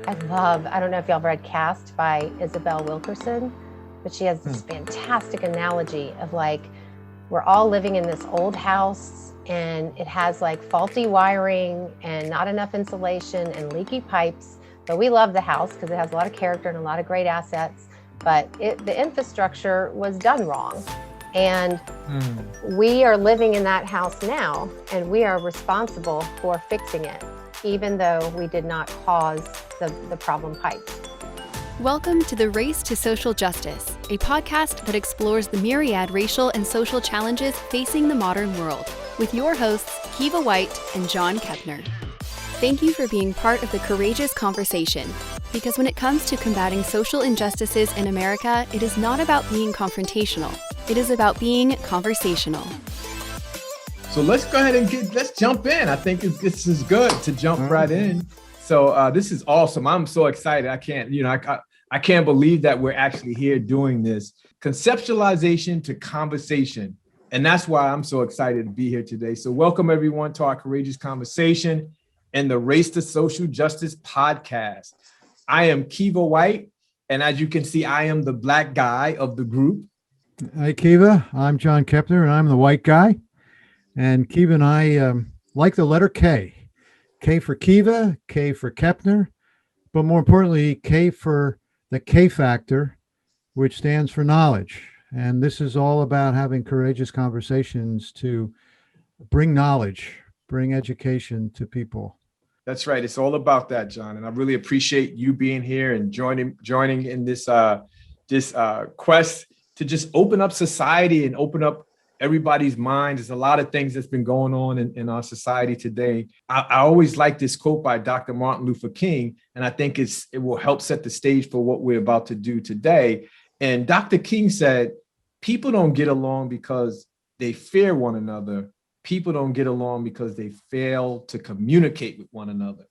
I don't know if y'all have read Cast by Isabel Wilkerson, but she has this fantastic analogy of like, we're all living in this old house and it has like faulty wiring and not enough insulation and leaky pipes. But we love the house because it has a lot of character and a lot of great assets. But the infrastructure was done wrong. And we are living in that house now, and we are responsible for fixing it, even though we did not cause the problem pipes. Welcome to The Race to Social Justice, a podcast that explores the myriad racial and social challenges facing the modern world, with your hosts, Kiva White and John Kepner. Thank you for being part of the courageous conversation, because when it comes to combating social injustices in America, it is not about being confrontational. It is about being conversational. So let's go ahead and let's jump in. I think this is good to jump right in. So this is awesome. I'm so excited. I can't believe that we're actually here doing this. Conceptualization to conversation. And that's why I'm so excited to be here today. So welcome everyone to our courageous conversation and the Race to Social Justice podcast. I am Kiva White. And as you can see, I am the black guy of the group. Hi, Kiva. I'm John Kepner, and I'm the white guy. And Kiva and I like the letter K. K for Kiva, K for Kepner, but more importantly, K for the K factor, which stands for knowledge. And this is all about having courageous conversations to bring knowledge, bring education to people. That's right. It's all about that, John. And I really appreciate you being here and joining in this quest to just open up society and open up everybody's minds. There's a lot of things that's been going on in our society today. I always like this quote by Dr. Martin Luther King, and I think it will help set the stage for what we're about to do today. And Dr. King said, people don't get along because they fear one another. People don't get along because they fail to communicate with one another.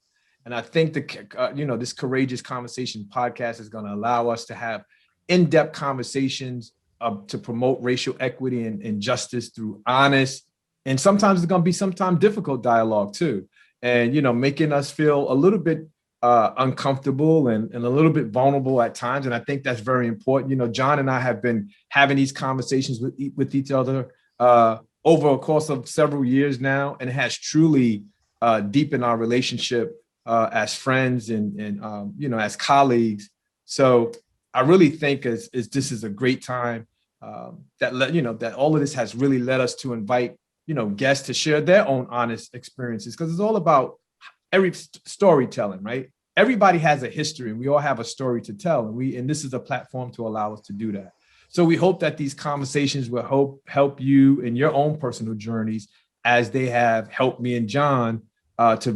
And I think this Courageous Conversation podcast is going to allow us to have in-depth conversations to promote racial equity and justice through honest, and sometimes it's going to be sometimes difficult dialogue too. And, making us feel a little bit uncomfortable and a little bit vulnerable at times. And I think that's very important. John and I have been having these conversations with each other over a course of several years now, and it has truly deepened our relationship as friends and as colleagues. So I really think this is a great time that all of this has really led us to invite, guests to share their own honest experiences, because it's all about storytelling, right? Everybody has a history and we all have a story to tell. And this is a platform to allow us to do that. So we hope that these conversations will help you in your own personal journeys, as they have helped me and John to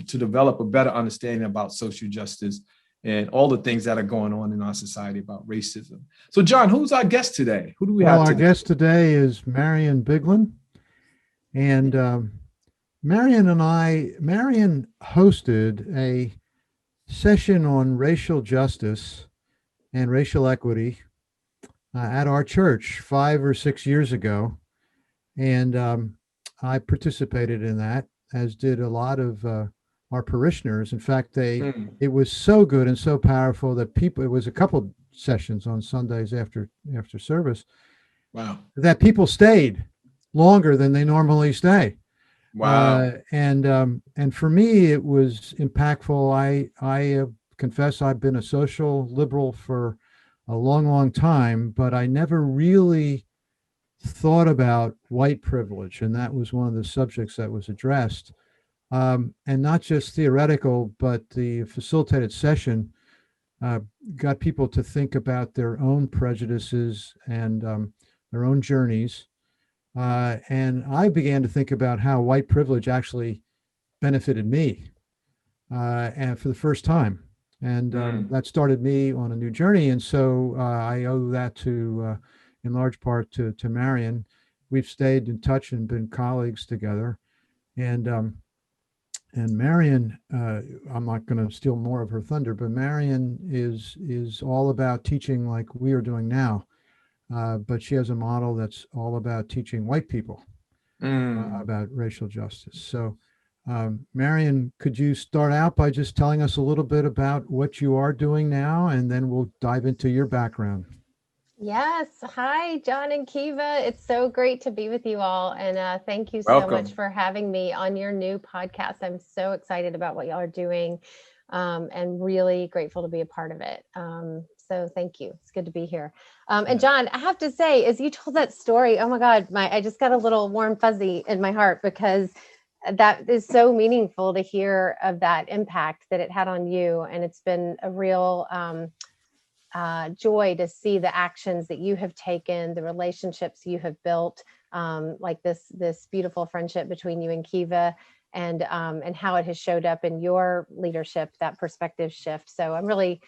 develop a better understanding about social justice and all the things that are going on in our society about racism. So, John, who's our guest today? Who do we have today? Our guest today is Marion Biglan. And Marion hosted a session on racial justice and racial equity at our church 5 or 6 years ago. And I participated in that, as did a lot of our parishioners. In fact, it was so good and so powerful that it was a couple sessions on Sundays after service. Wow. That people stayed longer than they normally stay. Wow. And for me, it was impactful. I confess I've been a social liberal for a long, long time, but I never really thought about white privilege. And that was one of the subjects that was addressed. And not just theoretical, but the facilitated session got people to think about their own prejudices and their own journeys. And I began to think about how white privilege actually benefited me and for the first time. And that started me on a new journey. And so I owe that to, in large part, to Marion. We've stayed in touch and been colleagues together. And Marion, I'm not going to steal more of her thunder, but Marion is all about teaching like we are doing now. But she has a model that's all about teaching white people about racial justice. So Marion, could you start out by just telling us a little bit about what you are doing now, and then we'll dive into your background. Yes. Hi, John and Kiva. It's so great to be with you all. And thank you so Welcome. much for having me on your new podcast. I'm so excited about what y'all are doing, and really grateful to be a part of it. So thank you. It's good to be here. And John, I have to say, as you told that story, oh my God, I just got a little warm fuzzy in my heart, because that is so meaningful to hear of that impact that it had on you. And it's been a real joy to see the actions that you have taken, the relationships you have built, like this beautiful friendship between you and Kiva, and how it has showed up in your leadership, that perspective shift. So I'm really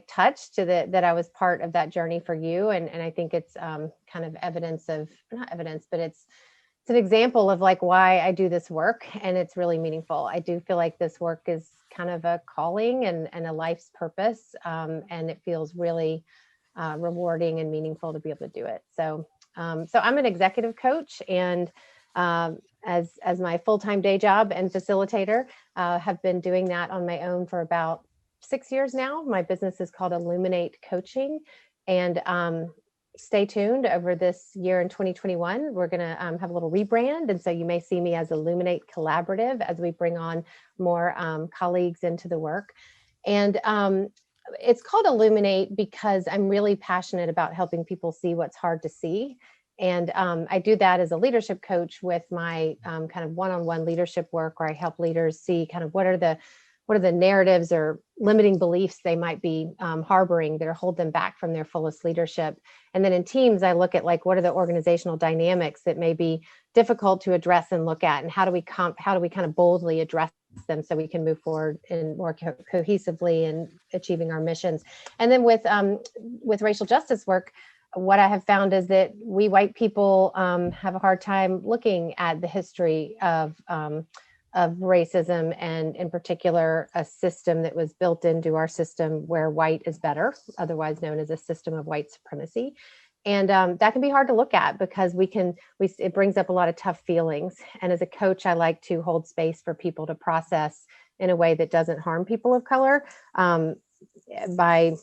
touched that I was part of that journey for you. And I think it's kind of evidence of, not evidence, but it's an example of why I do this work. And it's really meaningful. I do feel like this work is kind of a calling and a life's purpose. And it feels really rewarding and meaningful to be able to do it. So I'm an executive coach, and as my full-time day job and facilitator, have been doing that on my own for about 6 years now. My business is called Illuminate Coaching, and stay tuned over this year in 2021. We're going to have a little rebrand. And so you may see me as Illuminate Collaborative as we bring on more colleagues into the work. And it's called Illuminate because I'm really passionate about helping people see what's hard to see. And I do that as a leadership coach with my kind of one-on-one leadership work, where I help leaders see kind of what are the narratives or limiting beliefs they might be harboring that are hold them back from their fullest leadership. And then in teams, I look at what are the organizational dynamics that may be difficult to address and look at, and how do we kind of boldly address them so we can move forward and more cohesively in achieving our missions. And then with racial justice work, what I have found is that we white people have a hard time looking at the history of racism, and in particular, a system that was built into our system where white is better, otherwise known as a system of white supremacy. And that can be hard to look at, because it brings up a lot of tough feelings. And as a coach, I like to hold space for people to process in a way that doesn't harm people of color, by,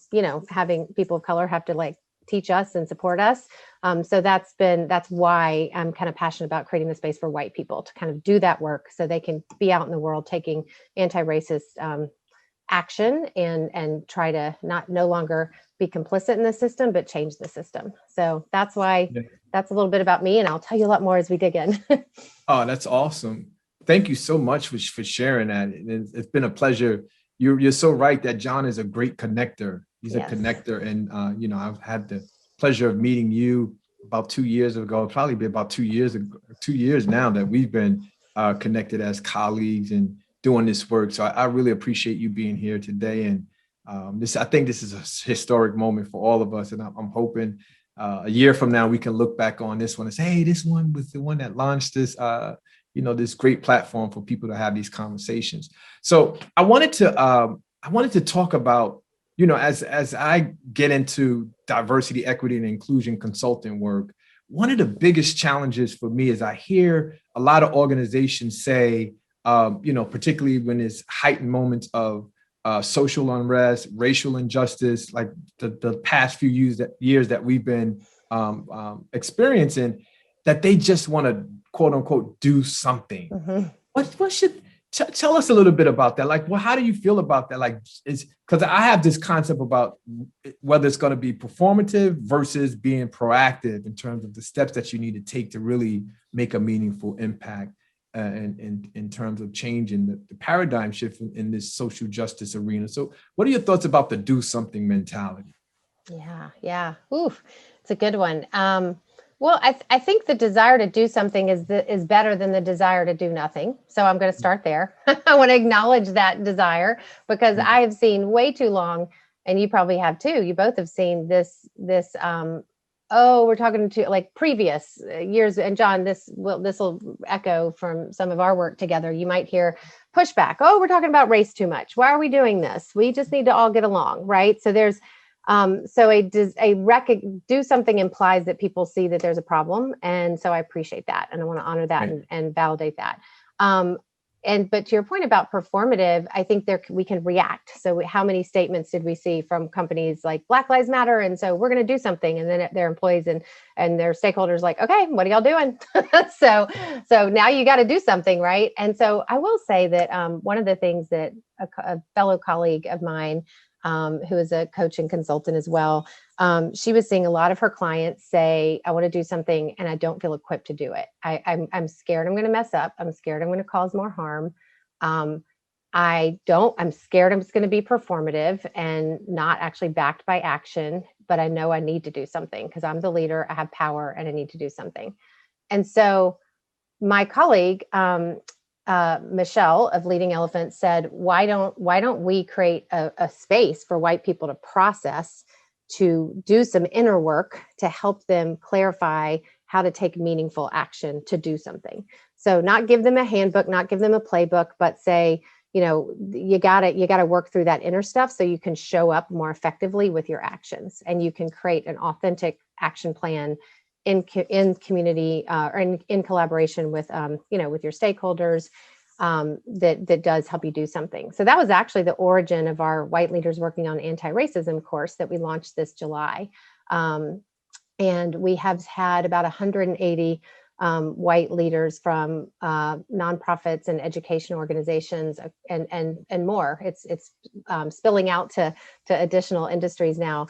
having people of color have to teach us and support us. So that's why I'm kind of passionate about creating the space for white people to kind of do that work, so they can be out in the world taking anti-racist action and try to no longer be complicit in the system, but change the system. So that's why that's a little bit about me, and I'll tell you a lot more as we dig in. Oh, that's awesome. Thank you so much for sharing that. It's been a pleasure. You're so right that John is a great connector. He's a connector. And, I've had the pleasure of meeting you about 2 years ago, probably be about 2 years now that we've been connected as colleagues and doing this work. So I really appreciate you being here today. And I think this is a historic moment for all of us. And I'm hoping a year from now, we can look back on this one and say, hey, this one was the one that launched this, this great platform for people to have these conversations. So I wanted to talk about, as I get into diversity, equity, and inclusion consulting work, one of the biggest challenges for me is I hear a lot of organizations say, particularly when there's heightened moments of social unrest, racial injustice, like the past few years that we've been experiencing, that they just want to, quote unquote, do something. Mm-hmm. What should tell us a little bit about that? How do you feel about that? Because I have this concept about whether it's going to be performative versus being proactive in terms of the steps that you need to take to really make a meaningful impact in terms of changing the paradigm shift in this social justice arena. So what are your thoughts about the do something mentality? Yeah. Oof, it's a good one. Well, I think the desire to do something is better than the desire to do nothing. So I'm going to start there. I want to acknowledge that desire, because I have seen way too long, and you probably have too. You both have seen this. We're talking to previous years, and John, this will echo from some of our work together. You might hear pushback. Oh, we're talking about race too much. Why are we doing this? We just need to all get along, right? So there's do something implies that people see that there's a problem. And so I appreciate that. And I want to honor that and validate that. but to your point about performative, I think we can react. So how many statements did we see from companies like Black Lives Matter? And so we're going to do something. And then their employees and their stakeholders like, okay, what are y'all doing? so now you got to do something, right? And so I will say that one of the things that a fellow colleague of mine, who is a coach and consultant as well, she was seeing a lot of her clients say, I want to do something and I don't feel equipped to do it. I'm scared I'm going to mess up. I'm scared I'm going to cause more harm. I'm scared I'm just going to be performative and not actually backed by action, but I know I need to do something because I'm the leader, I have power, and I need to do something. And so my colleague, Michelle of Leading Elephant, said, why don't we create a space for white people to process, to do some inner work to help them clarify how to take meaningful action to do something. So not give them a handbook, not give them a playbook, but say, you gotta work through that inner stuff so you can show up more effectively with your actions, and you can create an authentic action plan in community or in collaboration with with your stakeholders, that does help you do something. So that was actually the origin of our White Leaders Working on Anti-Racism course that we launched this July. And we have had about 180 white leaders from nonprofits and education organizations and more. It's spilling out to additional industries now.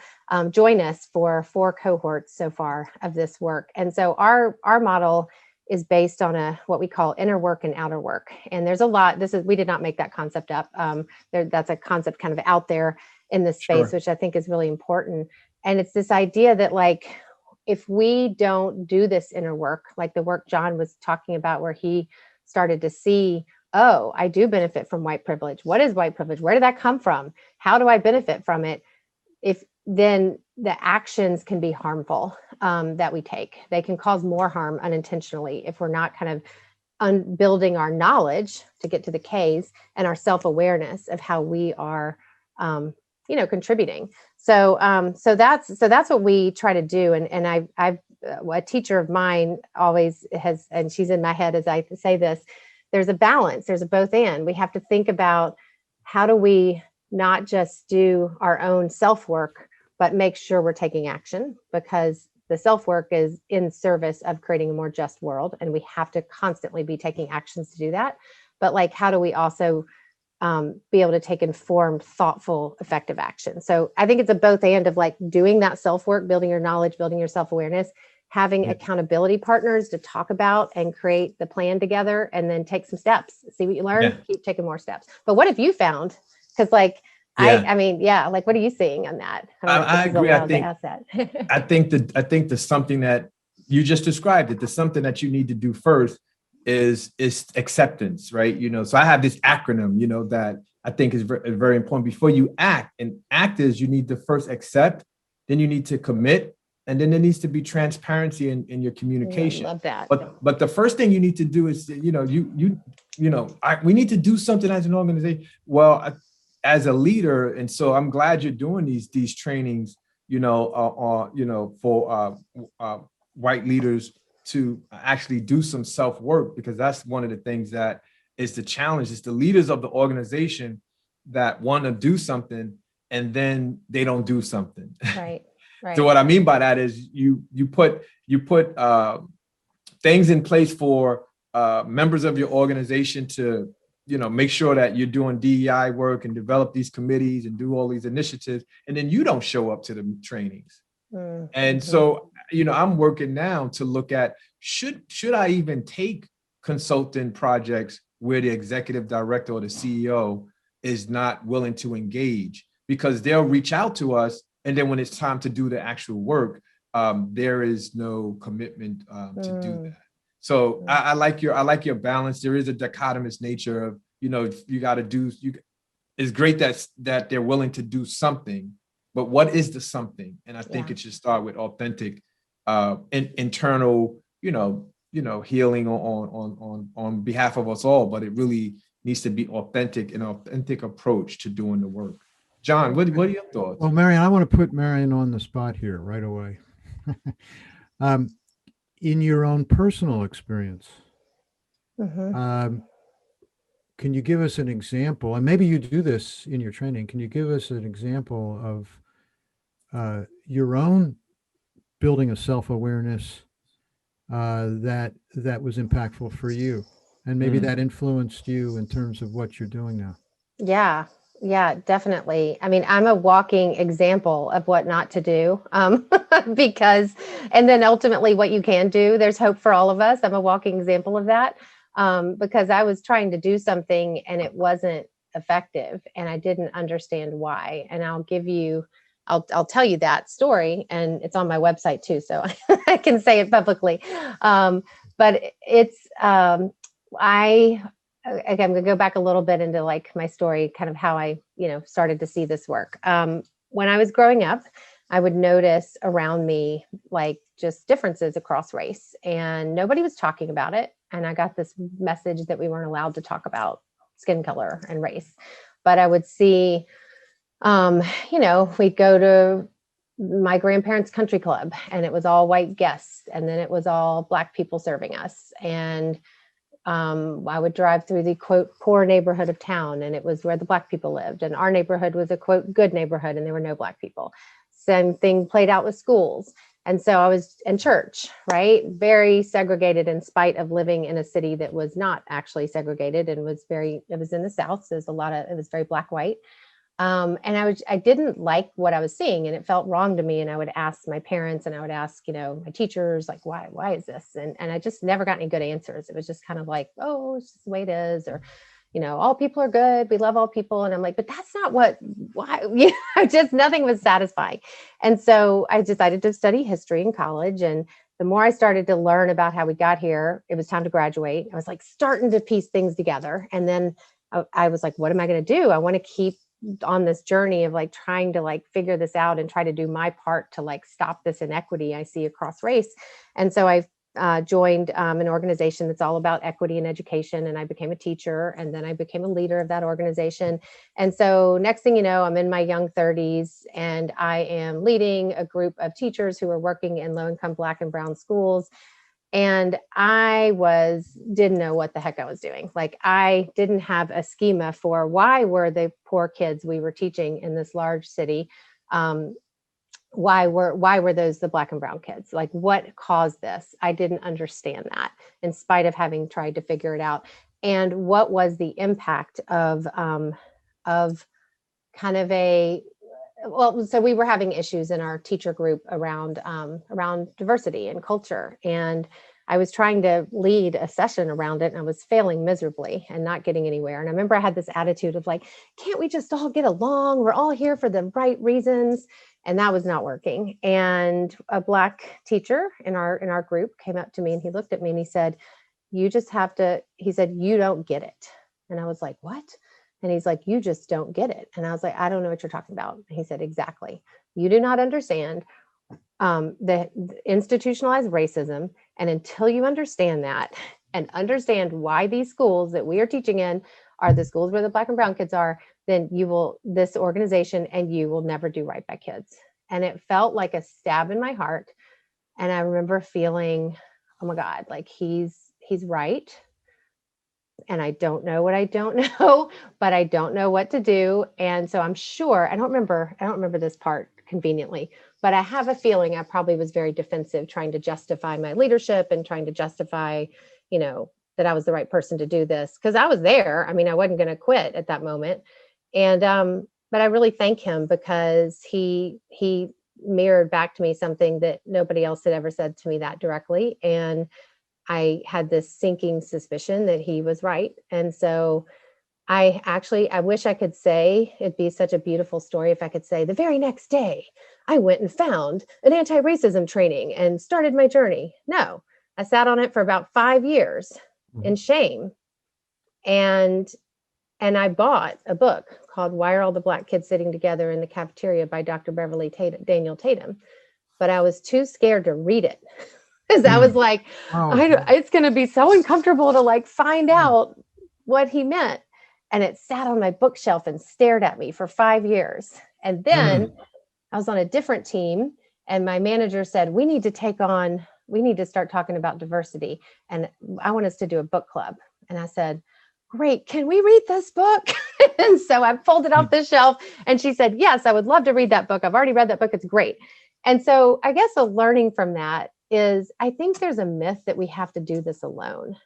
Join us for 4 cohorts so far of this work. And so our model is based on what we call inner work and outer work. And there's a lot, we did not make that concept up. That's a concept kind of out there in this space, which I think is really important. And it's this idea that, like, if we don't do this inner work, like the work John was talking about, where he started to see, oh, I do benefit from white privilege. What is white privilege? Where did that come from? How do I benefit from it? Then the actions can be harmful that we take. They can cause more harm unintentionally if we're not kind of building our knowledge, to get to the K's, and our self-awareness of how we are, contributing. So that's what we try to do. And I've a teacher of mine always has, and she's in my head as I say this, there's a balance, there's a both and. We have to think about, how do we not just do our own self-work, but make sure we're taking action, because the self-work is in service of creating a more just world. And we have to constantly be taking actions to do that. But, like, how do we also be able to take informed, thoughtful, effective action? So I think it's a both and of, like, doing that self-work, building your knowledge, building your self-awareness, having accountability partners to talk about and create the plan together, and then take some steps, see what you learn, keep taking more steps. But what have you found? Because, like, I mean, like, what are you seeing on that? I agree. I think the something that you just described, the something that you need to do first is acceptance, right? So I have this acronym, that I think is very, very important. Before you act, and act is, you need to first accept, then you need to commit, and then there needs to be transparency in your communication. I love that. But the first thing you need to do is, we need to do something as an organization. Well, as a leader, and so I'm glad you're doing these trainings, for white leaders to actually do some self-work, because that's one of the things that is the challenge. It's the leaders of the organization that want to do something, and then they don't do something. Right. So what I mean by that is you put things in place for members of your organization to, make sure that you're doing DEI work and develop these committees and do all these initiatives, and then you don't show up to the trainings. Mm-hmm. And so, I'm working now to look at, should I even take consulting projects where the executive director or the CEO is not willing to engage, because they'll reach out to us, and then when it's time to do the actual work, there is no commitment to do that. So I like your balance. There is a dichotomous nature of, you got to do. It's great that they're willing to do something, but what is the something? And I think it should start with authentic, internal, healing on behalf of us all. But it really needs to be authentic, an authentic approach to doing the work. John, what are your thoughts? Well, Marion, I want to put Marion on the spot here right away. In your own personal experience, can you give us an example? And maybe you do this in your training. Can you give us an example of your own building a self-awareness that was impactful for you, and maybe that influenced you in terms of what you're doing now? Yeah. Yeah, definitely. I mean, I'm a walking example of what not to do. Because, and then ultimately what you can do, there's hope for all of us. I'm a walking example of that. Because I was trying to do something and it wasn't effective and I didn't understand why. And I'll tell you that story, and it's on my website too. So I can say it publicly. But it's, I'm going to go back a little bit into like my story, kind of how I, started to see this work. When I was growing up, I would notice around me, like just differences across race, and nobody was talking about it. And I got this message that we weren't allowed to talk about skin color and race. But I would see, we'd go to my grandparents' country club and it was all white guests. And then it was all Black people serving us. And I would drive through the quote poor neighborhood of town, and it was where the Black people lived. And our neighborhood was a quote good neighborhood, and there were no Black people. Same thing played out with schools. And so I was in church, right? Very segregated, in spite of living in a city that was not actually segregated and it was in the South. So it was very Black, white. And I didn't like what I was seeing, and it felt wrong to me. And I would ask my parents and I would ask, my teachers, like, why is this? And I just never got any good answers. It was just kind of like, oh, it's just the way it is. Or, all people are good. We love all people. And I'm like, but that's not why, just nothing was satisfying. And so I decided to study history in college. And the more I started to learn about how we got here, it was time to graduate. I was like starting to piece things together. And then I was like, what am I going to do? I want to keep on this journey of like trying to like figure this out and try to do my part to like stop this inequity I see across race. And so I joined an organization that's all about equity in education, and I became a teacher, and then I became a leader of that organization. And so next thing you know, I'm in my young 30s and I am leading a group of teachers who are working in low-income Black and brown schools. And I didn't know what the heck I was doing. Like, I didn't have a schema for why were the poor kids we were teaching in this large city. Why were those the Black and brown kids? Like, what caused this? I didn't understand that, in spite of having tried to figure it out. And what was the impact of kind of so we were having issues in our teacher group around diversity and culture. And I was trying to lead a session around it, and I was failing miserably and not getting anywhere. And I remember I had this attitude of like, can't we just all get along? We're all here for the right reasons. And that was not working. And a Black teacher in our group came up to me and he looked at me and he said, he said, you don't get it. And I was like, what? And he's like, you just don't get it. And I was like, I don't know what you're talking about. And he said, exactly. You do not understand the institutionalized racism. And until you understand that and understand why these schools that we are teaching in are the schools where the Black and brown kids are, then this organization and you will never do right by kids. And it felt like a stab in my heart. And I remember feeling, oh my God, like he's right. And I don't know what I don't know, but I don't know what to do. And so I'm sure, I don't remember this part conveniently, but I have a feeling I probably was very defensive, trying to justify my leadership and trying to justify, that I was the right person to do this. Cause I was there. I mean, I wasn't going to quit at that moment. And, but I really thank him because he mirrored back to me something that nobody else had ever said to me that directly. And I had this sinking suspicion that he was right. And so I wish I could say, it'd be such a beautiful story if I could say the very next day, I went and found an anti-racism training and started my journey. No, I sat on it for about 5 years in shame. And I bought a book called Why Are All the Black Kids Sitting Together in the Cafeteria by Dr. Daniel Tatum. But I was too scared to read it. Because I was like, it's going to be so uncomfortable to like find out what he meant. And it sat on my bookshelf and stared at me for 5 years. And then I was on a different team and my manager said, we need to start talking about diversity. And I want us to do a book club. And I said, great, can we read this book? And so I pulled it off the shelf and she said, yes, I would love to read that book. I've already read that book. It's great. And so I guess a learning from that is I think there's a myth that we have to do this alone.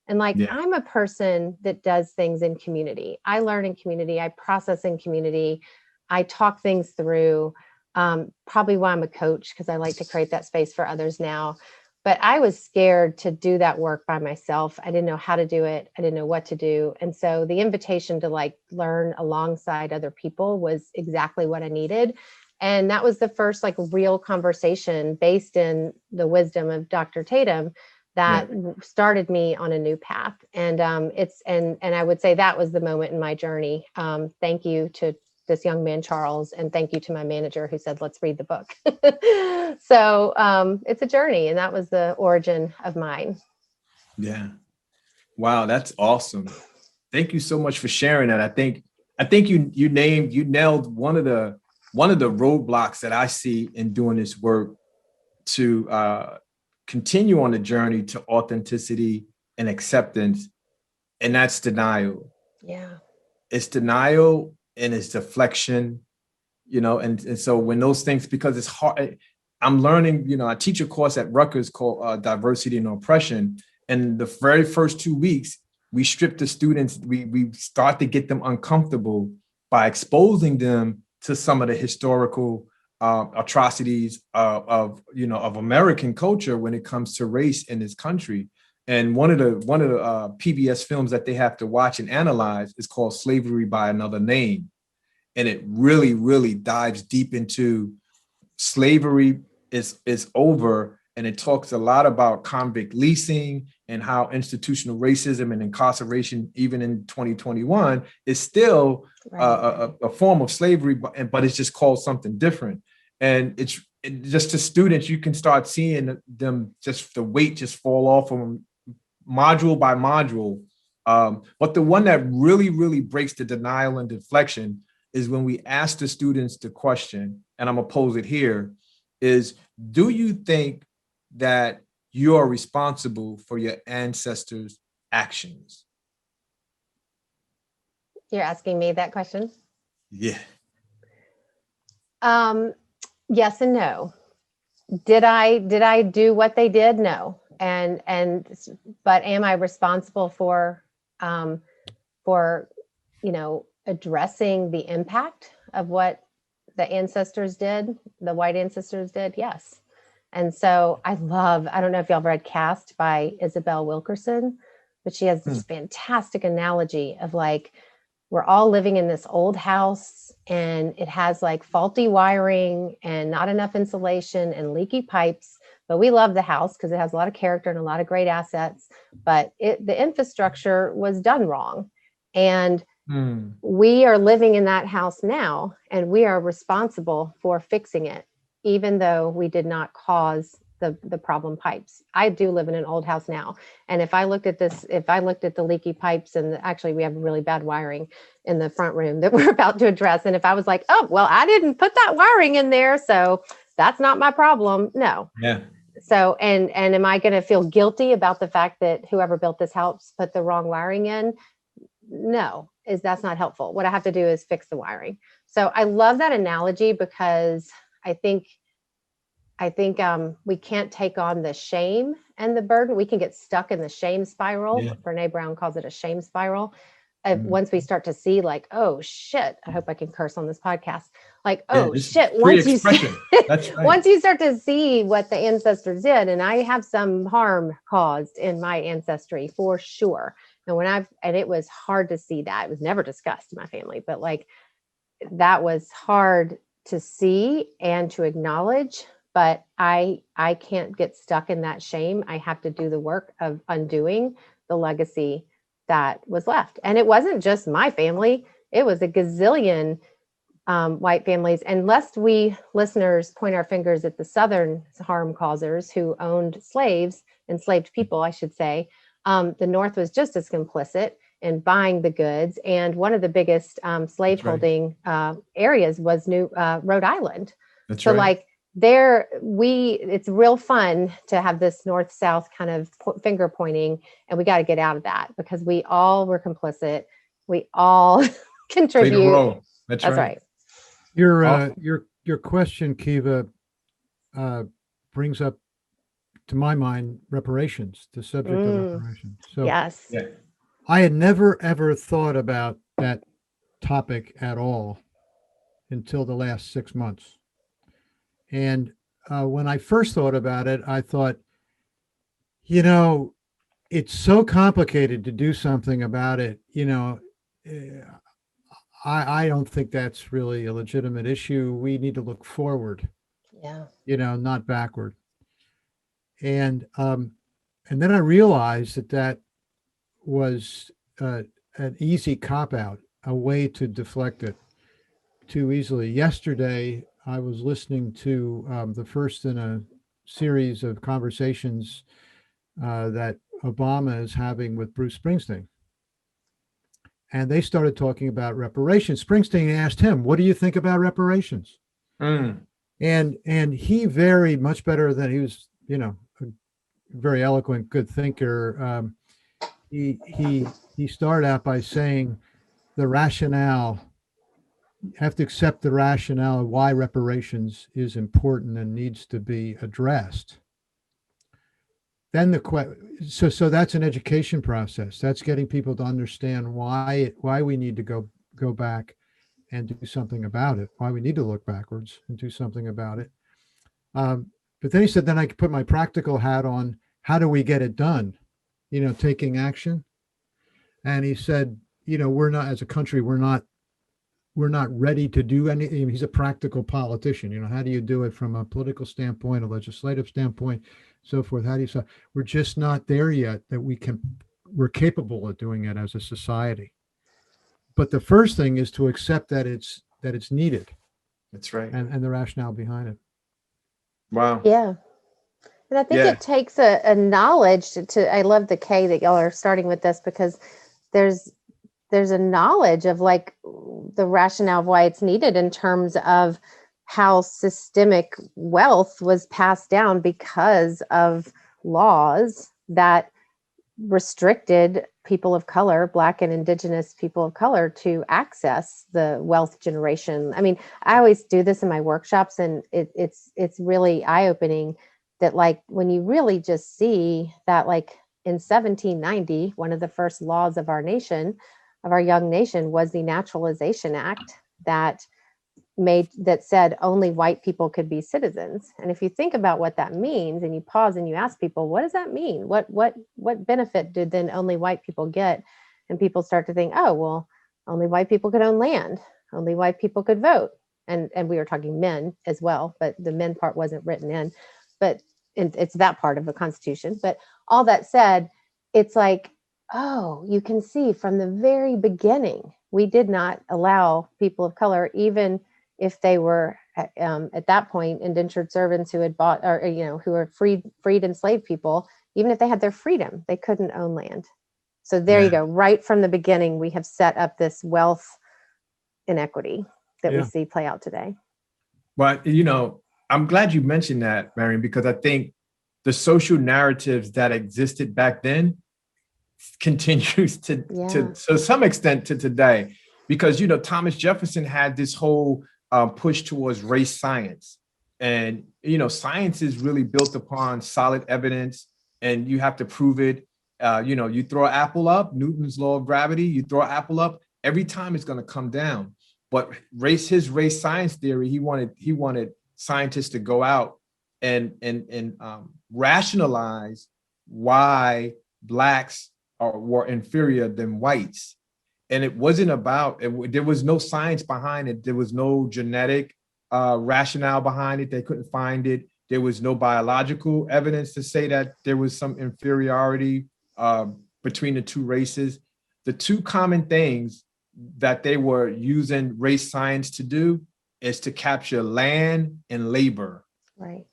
And like, Yeah. I'm a person that does things in community. I learn in community. I process in community. I talk things through. Probably why I'm a coach, because I like to create that space for others now. But I was scared to do that work by myself. I didn't know how to do it. I didn't know what to do. And so the invitation to like learn alongside other people was exactly what I needed. And that was the first like real conversation based in the wisdom of Dr. Tatum that started me on a new path. And and I would say that was the moment in my journey. Thank you to this young man, Charles, and thank you to my manager who said, let's read the book. So it's a journey, and that was the origin of mine. Yeah. Wow, that's awesome. Thank you so much for sharing that. I think you nailed one of the roadblocks that I see in doing this work to continue on the journey to authenticity and acceptance, and that's denial. Yeah. It's denial and it's deflection, and so when those things, because it's hard, I'm learning, I teach a course at Rutgers called Diversity and Oppression. And the very first 2 weeks, we strip the students, we start to get them uncomfortable by exposing them to some of the historical atrocities of American culture when it comes to race in this country. And one of the PBS films that they have to watch and analyze is called Slavery by Another Name. And it really, really dives deep into slavery is over. And it talks a lot about convict leasing and how institutional racism and incarceration, even in 2021, is still a form of slavery, but it's just called something different. And just to students, you can start seeing them, just the weight just fall off of them module by module. But the one that really, really breaks the denial and deflection is when we ask the students the question, and I'm gonna pose it here, is, do you think that you are responsible for your ancestors' actions? You're asking me that question? Yeah. Yes and no. Did I do what they did? No. But am I responsible for addressing the impact of what the ancestors did, the white ancestors did? Yes. And so I don't know if y'all have read Cast by Isabel Wilkerson, but she has this fantastic analogy of like, we're all living in this old house and it has like faulty wiring and not enough insulation and leaky pipes, but we love the house because it has a lot of character and a lot of great assets, but the infrastructure was done wrong. And we are living in that house now and we are responsible for fixing it, even though we did not cause the problem pipes. I do live in an old house now. And if I looked at the leaky pipes, and actually we have really bad wiring in the front room that we're about to address. And if I was like, oh, well, I didn't put that wiring in there, so that's not my problem. No. Yeah. So, and am I going to feel guilty about the fact that whoever built this house put the wrong wiring in? No, that's not helpful. What I have to do is fix the wiring. So I love that analogy because I think we can't take on the shame and the burden. We can get stuck in the shame spiral. Yeah. Brene Brown calls it a shame spiral. Once we start to see like, oh shit, I hope I can curse on this podcast. Like, oh shit, once you start to see what the ancestors did, and I have some harm caused in my ancestry for sure. And it was hard to see that. It was never discussed in my family, but like that was hard to see and to acknowledge. But I can't get stuck in that shame. I have to do the work of undoing the legacy that was left. And it wasn't just my family. It was a gazillion white families. And lest we listeners point our fingers at the Southern harm causers who owned enslaved people, I should say, the North was just as complicit in buying the goods. And one of the biggest slaveholding areas was Rhode Island. That's so right. Like, it's real fun to have this north-south kind of finger pointing, and we got to get out of that because we all were complicit. We all contribute. Take a role. That's right. Your question, Kiva, brings up to my mind reparations, the subject of reparations. So yes, Yeah. I had never ever thought about that topic at all until the last 6 months. And when I first thought about it, I thought, it's so complicated to do something about it. I don't think that's really a legitimate issue. We need to look forward, yeah, not backward. And then I realized that was an easy cop out, a way to deflect it too easily. Yesterday, I was listening to the first in a series of conversations that Obama is having with Bruce Springsteen. And they started talking about reparations. Springsteen asked him, "What do you think about reparations?" And he very much better than he was, a very eloquent, good thinker. He started out by saying the rationale. You have to accept the rationale of why reparations is important and needs to be addressed. Then so that's an education process. That's getting people to understand why we need to go back and do something about it. Why we need to look backwards and do something about it. But then he said, then I could put my practical hat on. How do we get it done? Taking action. And he said, we're not, as a country, we're not ready to do anything. He's a practical politician. How do you do it from a political standpoint, a legislative standpoint, so forth? How do you? We're just not there yet that we're capable of doing it as a society. But the first thing is to accept that it's needed. That's right. And the rationale behind it. Wow. Yeah. And I think it takes a knowledge to, I love the K that y'all are starting with this, because there's a knowledge of like the rationale of why it's needed in terms of how systemic wealth was passed down because of laws that restricted people of color, Black and Indigenous people of color, to access the wealth generation. I mean, I always do this in my workshops, and it's really eye-opening that, like, when you really just see that, like, in 1790, one of the first laws of our nation, of our young nation, was the Naturalization Act that said only white people could be citizens. And if you think about what that means, and you pause and you ask people, what does that mean? What benefit did then only white people get? And people start to think, oh, well, only white people could own land. Only white people could vote. And we were talking men as well, but the men part wasn't written in, but it's that part of the Constitution. But all that said, it's like, oh, you can see from the very beginning, we did not allow people of color, even if they were at that point indentured servants who had bought, or who were freed enslaved people, even if they had their freedom, they couldn't own land. So there you go. Right from the beginning, we have set up this wealth inequity that we see play out today. But I'm glad you mentioned that, Marion, because I think the social narratives that existed back then continues to some extent to today, because Thomas Jefferson had this whole push towards race science, and science is really built upon solid evidence, and you have to prove it. You throw an apple up, Newton's law of gravity, you throw an apple up, every time it's going to come down. But his race science theory, he wanted scientists to go out and rationalize why Blacks were inferior than whites. And it wasn't about, there was no science behind it. There was no genetic rationale behind it. They couldn't find it. There was no biological evidence to say that there was some inferiority between the two races. The two common things that they were using race science to do is to capture land and labor. Right.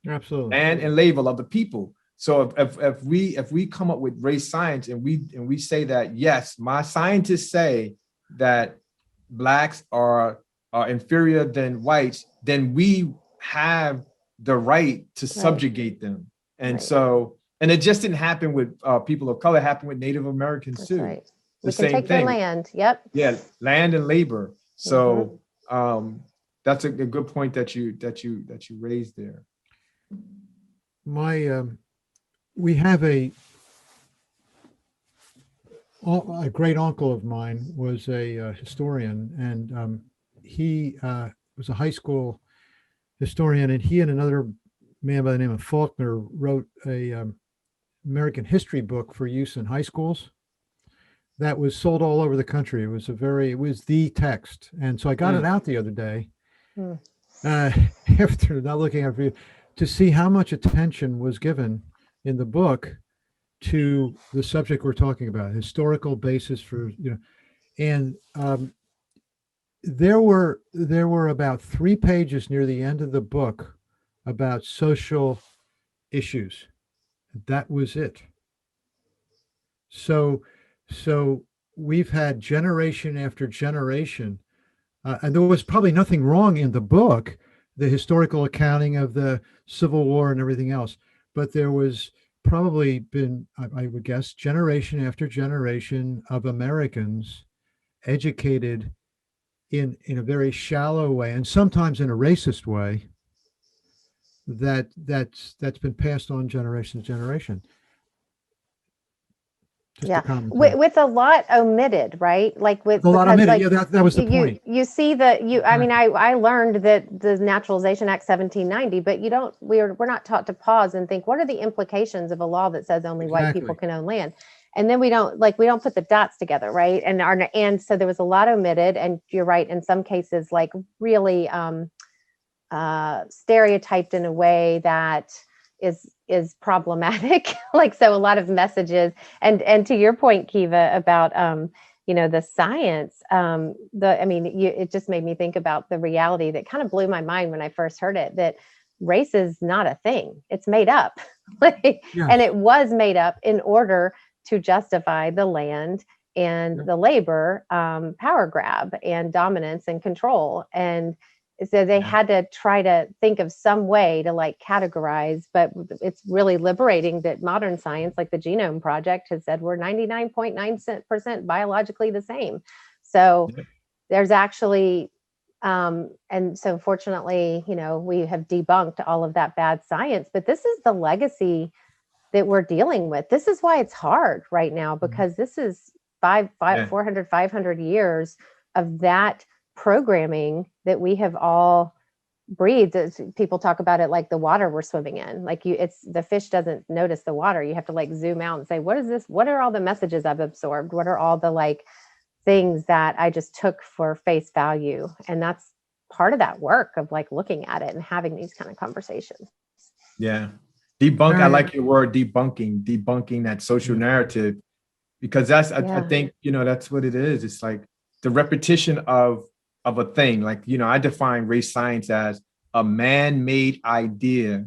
Absolutely. Land and labor of the people. So if we come up with race science and we say that, yes, my scientists say that Blacks are inferior than whites, then we have the right to subjugate them. And Right. so, and it just didn't happen with people of color, it happened with Native Americans That's too. right. The We can same take their thing. land. Yep. Yeah, land and labor. So that's a good point that you raised there. We have a great uncle of mine was a historian, and he was a high school historian, and he and another man by the name of Faulkner wrote a American history book for use in high schools that was sold all over the country. It was the text. And so I got it out the other day after not looking at it, to see how much attention was given in the book to the subject we're talking about, historical basis for, and there were about 3 pages near the end of the book about social issues. That was it. So we've had generation after generation, and there was probably nothing wrong in the book, the historical accounting of the Civil War and everything else, but there was probably been, I would guess, generation after generation of Americans educated in a very shallow way, and sometimes in a racist way, that's been passed on generation to generation. Just with a lot omitted, right? Like with a lot omitted. Like, yeah, that was the point. You see that I mean, I learned that the Naturalization Act 1790, but we're not taught to pause and think, what are the implications of a law that says only white people can own land? And then we don't put the dots together, right? And so there was a lot omitted, and you're right, in some cases, like really stereotyped in a way that is problematic. Like, so a lot of messages, and to your point, Kiva, about the science, it just made me think about the reality that kind of blew my mind when I first heard it, that race is not a thing. It's made up. And it was made up in order to justify the land and the labor power grab and dominance and control. And so they had to try to think of some way to like categorize, but it's really liberating that modern science, like the Genome Project, has said we're 99.9% biologically the same. So there's actually, and so fortunately, we have debunked all of that bad science, but this is the legacy that we're dealing with. This is why it's hard right now, because this is 400, 500 years of that programming that we have all breathed. People talk about it like the water we're swimming in. Like the fish doesn't notice the water. You have to like zoom out and say, what is this? What are all the messages I've absorbed? What are all the like things that I just took for face value? And that's part of that work of like looking at it and having these kind of conversations. Yeah. I like your word, debunking that social narrative, because that's, I think, that's what it is. It's like the repetition of a thing. Like, I define race science as a man-made idea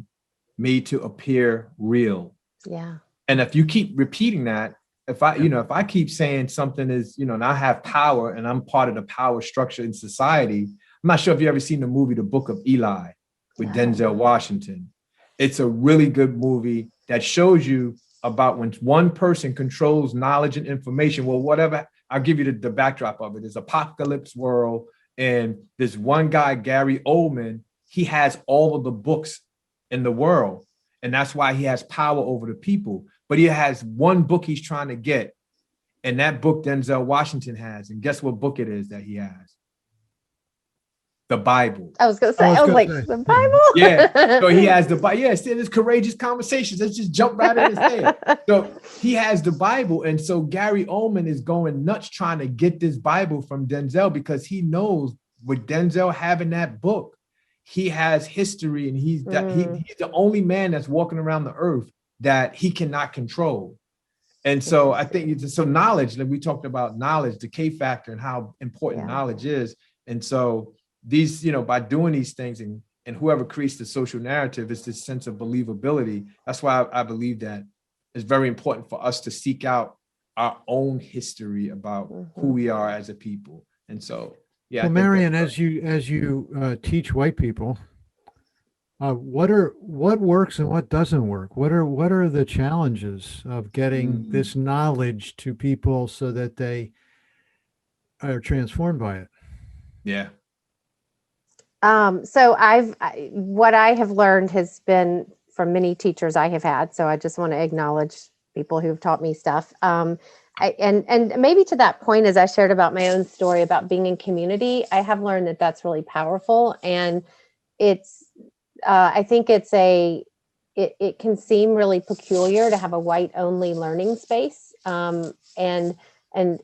made to appear real. Yeah. And if you keep repeating that, if I keep saying something is, and I have power and I'm part of the power structure in society. I'm not sure if you ever seen the movie, The Book of Eli with Denzel Washington. It's a really good movie that shows you about when one person controls knowledge and information. Well, whatever, I'll give you the backdrop of it. It's apocalypse world. And this one guy, Gary Oldman, he has all of the books in the world. And that's why he has power over the people. But he has one book he's trying to get. And that book Denzel Washington has. And guess what book it is that he has? The Bible. I was going to say, the Bible? Yeah. So he has the Bible. Yeah, it's courageous conversations. Let's just jump right in his head. So he has the Bible. And so Gary Oldman is going nuts trying to get this Bible from Denzel, because he knows with Denzel having that book, he has history, and he's the only man that's walking around the earth that he cannot control. And so I think so knowledge, like we talked about knowledge, the K factor, and how important knowledge is. And so these, by doing these things, and whoever creates the social narrative, is this sense of believability. That's why I believe that it's very important for us to seek out our own history about who we are as a people. And so, well, Marion, as you teach white people, What works and what doesn't work? What are the challenges of getting Mm, this knowledge to people so that they are transformed by it? yeah. So what I have learned has been from many teachers I have had. So I just want to acknowledge people who've taught me stuff. And maybe to that point, as I shared about my own story about being in community, I have learned that that's really powerful. And it's, I think it can seem really peculiar to have a white only learning space. And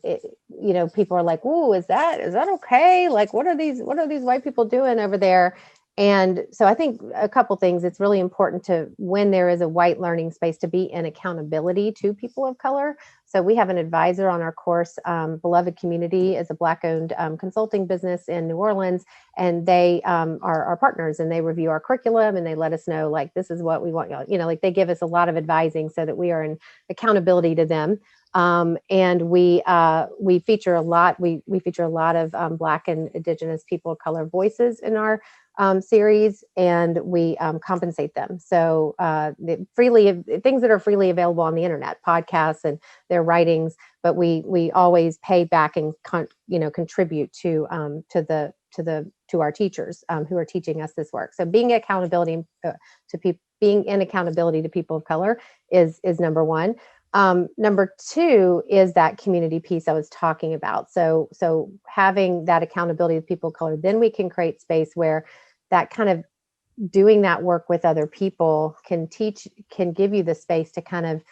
it, people are like, "Ooh, is that okay? Like, what are these white people doing over there?" And so I think a couple things. It's really important to, when there is a white learning space, to be in accountability to people of color. So we have an advisor on our course. Beloved Community is a Black-owned consulting business in New Orleans, and they are our partners, and they review our curriculum, and they let us know, like, this is what we want y'all. Like, they give us a lot of advising so that we are in accountability to them. And we feature a lot. We feature a lot of Black and Indigenous people of color voices in our series, and we compensate them. So things that are freely available on the internet, podcasts and their writings, but we always pay back and contribute to our teachers who are teaching us this work. So being accountability being in accountability to people of color is number one. Number two is that community piece I was talking about. So having that accountability to people of color, then we can create space where that kind of doing that work with other people can give you the space to kind of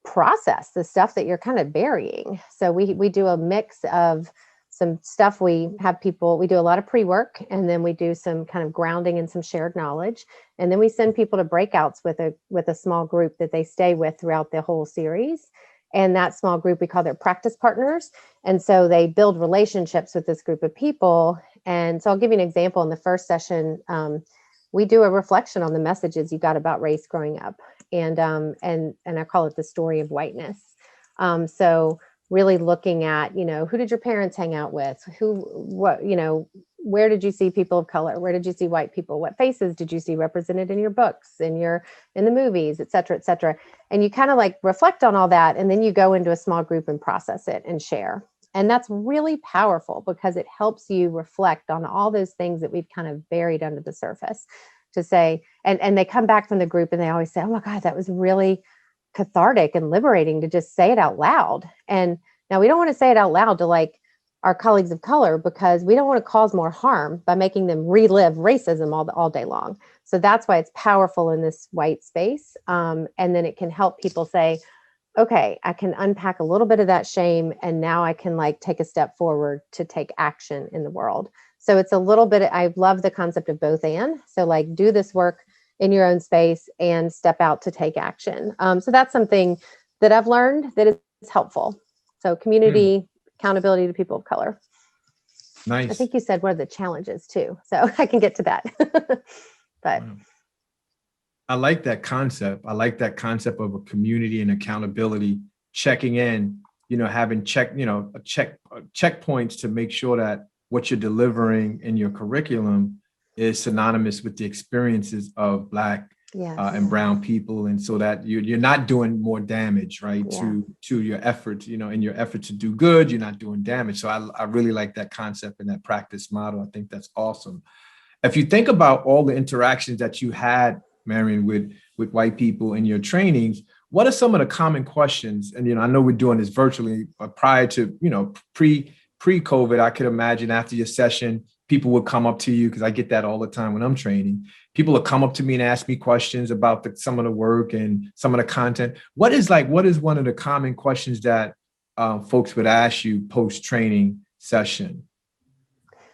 process the stuff that you're kind of burying. So we do a mix of some stuff. We do a lot of pre-work, and then we do some kind of grounding and some shared knowledge. And then we send people to breakouts with a small group that they stay with throughout the whole series. And that small group, we call their practice partners. And so they build relationships with this group of people. And so I'll give you an example. In the first session, we do a reflection on the messages you got about race growing up. And I call it the story of whiteness. So really looking at, who did your parents hang out with? Where did you see people of color? Where did you see white people? What faces did you see represented in your books, in the movies, et cetera, et cetera? And you kind of like reflect on all that. And then you go into a small group and process it and share. And that's really powerful because it helps you reflect on all those things that we've kind of buried under the surface, to say, and they come back from the group and they always say, "Oh my God, that was really cathartic and liberating to just say it out loud." And now we don't want to say it out loud to like our colleagues of color, because we don't want to cause more harm by making them relive racism all day long. So that's why it's powerful in this white space. And then it can help people say, okay, I can unpack a little bit of that shame, and now I can like take a step forward to take action in the world. So it's a little bit, I love the concept of both and. So like do this work in your own space and step out to take action. So that's something that I've learned that is helpful. So community, accountability to people of color. Nice. I think you said what are the challenges too. So I can get to that. But wow. I like that concept. I like that concept of a community and accountability, checking in, having checkpoints to make sure that what you're delivering in your curriculum is synonymous with the experiences of Black and Brown people. And so that you're not doing more damage, right? Yeah. To your efforts, in your effort to do good, you're not doing damage. So I really like that concept and that practice model. I think that's awesome. If you think about all the interactions that you had, Marion, with white people in your trainings, what are some of the common questions? And, I know we're doing this virtually, but prior to, pre-COVID, I could imagine after your session, people would come up to you, because I get that all the time when I'm training. People would come up to me and ask me questions about some of the work and some of the content. What is one of the common questions that folks would ask you post-training session?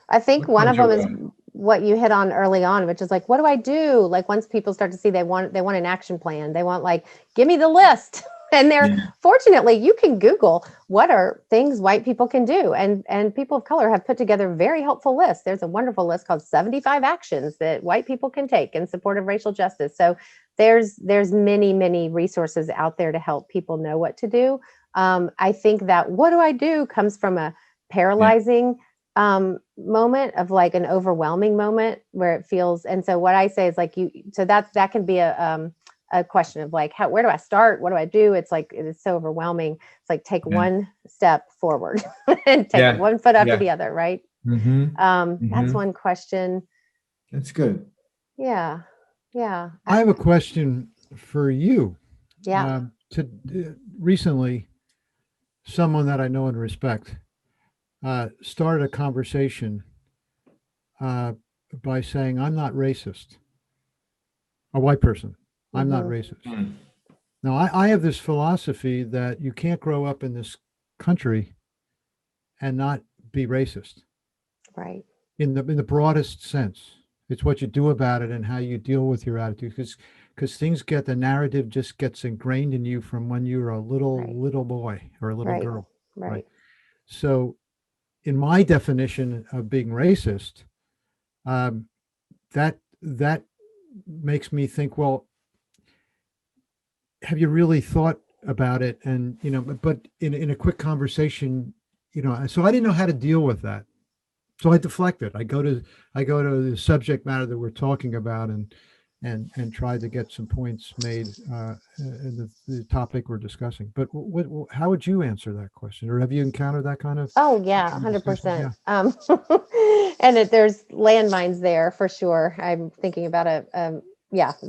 I think one of them is what you hit on early on, which is like, what do I do? Like once people start to see they want an action plan, they want like, give me the list. And fortunately, you can Google what are things white people can do. And people of color have put together very helpful lists. There's a wonderful list called 75 actions that white people can take in support of racial justice. So there's many, many resources out there to help people know what to do. I think that what do I do comes from a paralyzing moment of like an overwhelming moment where it feels, and so what I say is like so that can be a question of like, where do I start? What do I do? It's like, it's so overwhelming. It's like, take one step forward and take one foot after the other. Right. That's one question. That's good. Yeah. Yeah. I have a question for you. Yeah. Recently, someone that I know and respect started a conversation by saying, I'm not racist. A white person. I'm not racist. Now, I have this philosophy that you can't grow up in this country and not be racist. Right. In the broadest sense. It's what you do about it and how you deal with your attitude. Because things the narrative just gets ingrained in you from when you were a little boy or a little girl. Right. So in my definition of being racist, that makes me think, well, have you really thought about it? And, but in a quick conversation, so I didn't know how to deal with that. So I deflect it. I go to the subject matter that we're talking about and try to get some points made in the topic we're discussing. But how would you answer that question? Or have you encountered that kind of? Oh yeah, 100%. And there's landmines there for sure. I'm thinking about yes,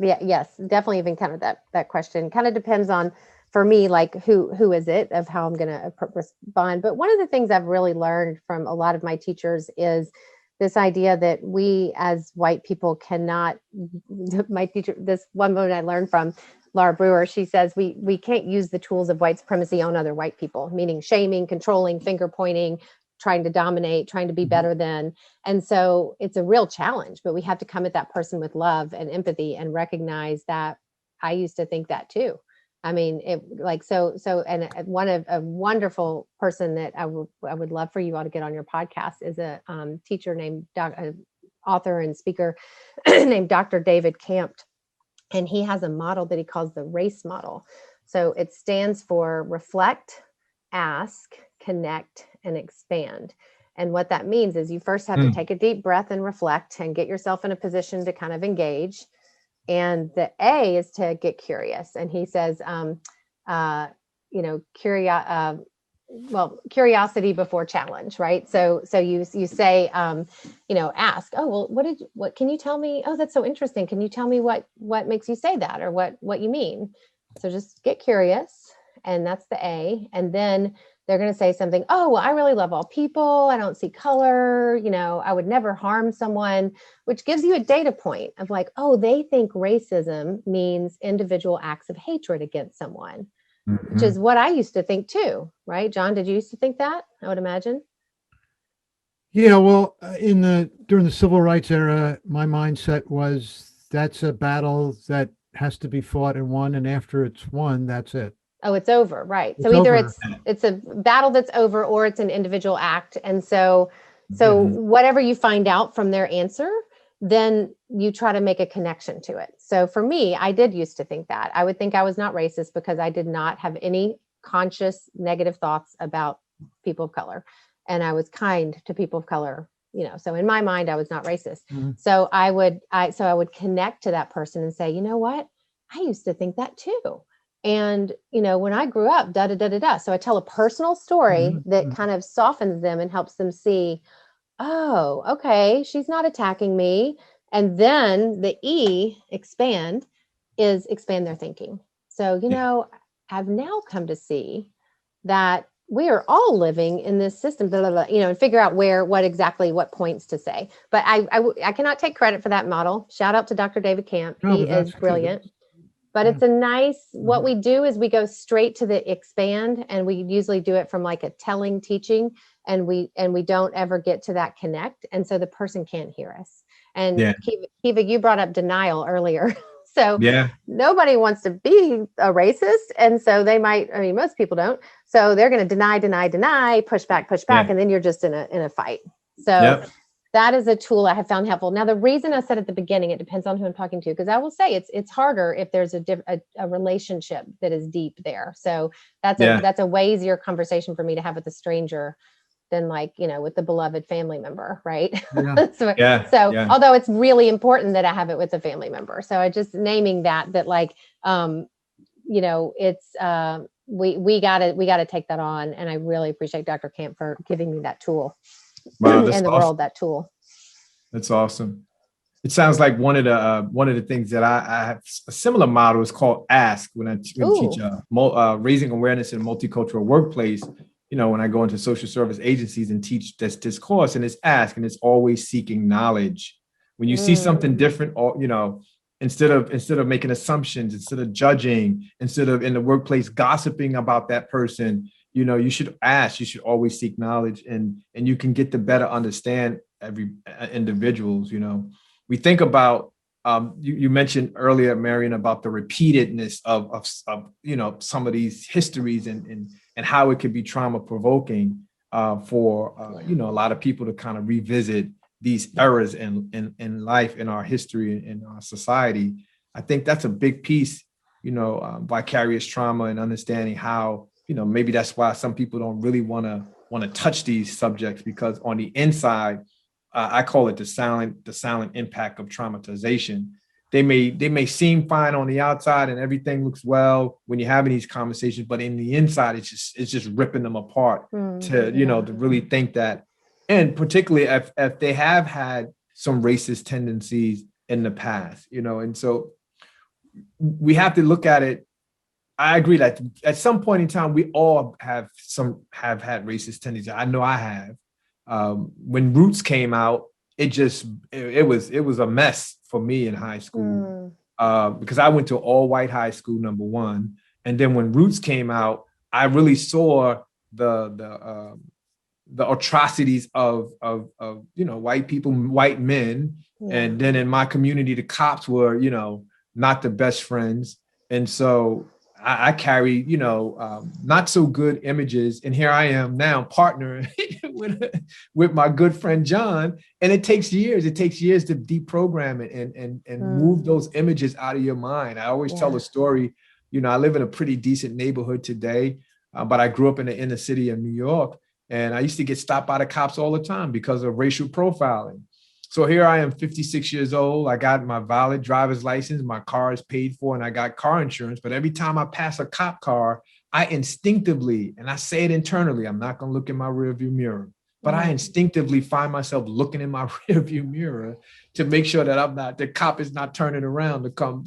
definitely have encountered that question. Kind of depends on, for me, like who is it, of how I'm going to respond. But one of the things I've really learned from a lot of my teachers is this idea that we as white people cannot, my teacher, this one woman I learned from, Laura Brewer, she says we can't use the tools of white supremacy on other white people, meaning shaming, controlling, finger pointing, trying to dominate, trying to be better than. And so it's a real challenge, but we have to come at that person with love and empathy and recognize that I used to think that too. I mean, it like, so, and a wonderful person that I would love for you all to get on your podcast is a teacher named author and speaker named Dr. David Camp. And he has a model that he calls the RACE model. So it stands for reflect, ask, connect, and expand. And what that means is you first have to take a deep breath and reflect and get yourself in a position to kind of engage. And the A is to get curious. And he says, curiosity before challenge, right? So you say, ask, oh, well, what can you tell me? Oh, that's so interesting. Can you tell me what makes you say that, or what you mean? So just get curious. And that's the A. And then they're going to say something, oh, well, I really love all people. I don't see color. I would never harm someone, which gives you a data point of like, oh, they think racism means individual acts of hatred against someone, which is what I used to think too. Right? John, did you used to think that? I would imagine. Yeah, well, during the civil rights era, my mindset was that's a battle that has to be fought and won. And after it's won, that's it. Oh, it's over. Right. So either it's a battle that's over, or it's an individual act. And so whatever you find out from their answer, then you try to make a connection to it. So for me, I did used to think that. I would think I was not racist because I did not have any conscious negative thoughts about people of color. And I was kind to people of color, so in my mind, I was not racist. So I would connect to that person and say, you know what? I used to think that too. And, when I grew up, da, da, da, da, da. So I tell a personal story that kind of softens them and helps them see, oh, okay, she's not attacking me. And then the E, expand, is expand their thinking. So, I've now come to see that we are all living in this system, blah, blah, blah, and figure out what points to say. But I cannot take credit for that model. Shout out to Dr. David Camp. He is brilliant. But it's a nice, what we do is we go straight to the expand, and we usually do it from like a telling teaching, and we don't ever get to that connect. And so the person can't hear us. And Kiva, you brought up denial earlier. So nobody wants to be a racist. And so they most people don't. So they're going to deny, push back. And then you're just in a fight. So that is a tool I have found helpful. Now, the reason I said at the beginning, it depends on who I'm talking to, because I will say it's harder if there's a relationship that is deep there. So that's a way easier conversation for me to have with a stranger than like, with the beloved family member, right? Yeah. So, Yeah. so Yeah. although it's really important that I have it with a family member. So I just naming that like, it's, we gotta take that on. And I really appreciate Dr. Camp for giving me that tool Wow, that's and the awesome. world that tool. That's awesome. It sounds like one of the things that I have a similar model is called ask when I teach raising awareness in a multicultural workplace. When I go into social service agencies and teach this course, and it's ask, and it's always seeking knowledge. When you see something different, or instead of making assumptions, instead of judging, instead of in the workplace gossiping about that person, you should ask. You should always seek knowledge, and you can get to better understand every individuals. We think about you mentioned earlier, Marion, about the repeatedness of some of these histories and how it could be trauma provoking for a lot of people to kind of revisit these eras in life, in our history, in our society. I think that's a big piece, vicarious trauma and understanding how, maybe that's why some people don't really want to touch these subjects, because on the inside, I call it the silent impact of traumatization. They may seem fine on the outside and everything looks well when you're having these conversations, but in the inside, it's just ripping them apart to really think that. And particularly if they have had some racist tendencies in the past, and so we have to look at it. I agree that at some point in time, we all have had racist tendencies. I know I have. When Roots came out, it was a mess for me in high school because I went to all white high school, number one, and then when Roots came out, I really saw the atrocities of white people, white men, and then in my community, the cops were not the best friends, and so I carry, not so good images. And here I am now partnering with my good friend, John. And it takes years. It takes years to deprogram it and move those images out of your mind. I always tell a story. I live in a pretty decent neighborhood today, but I grew up in the inner city of New York. And I used to get stopped by the cops all the time because of racial profiling. So here I am, 56 years old. I got my valid driver's license. My car is paid for and I got car insurance. But every time I pass a cop car, I instinctively, and I say it internally, I'm not going to look in my rearview mirror, but I instinctively find myself looking in my rearview mirror to make sure that the cop is not turning around to come,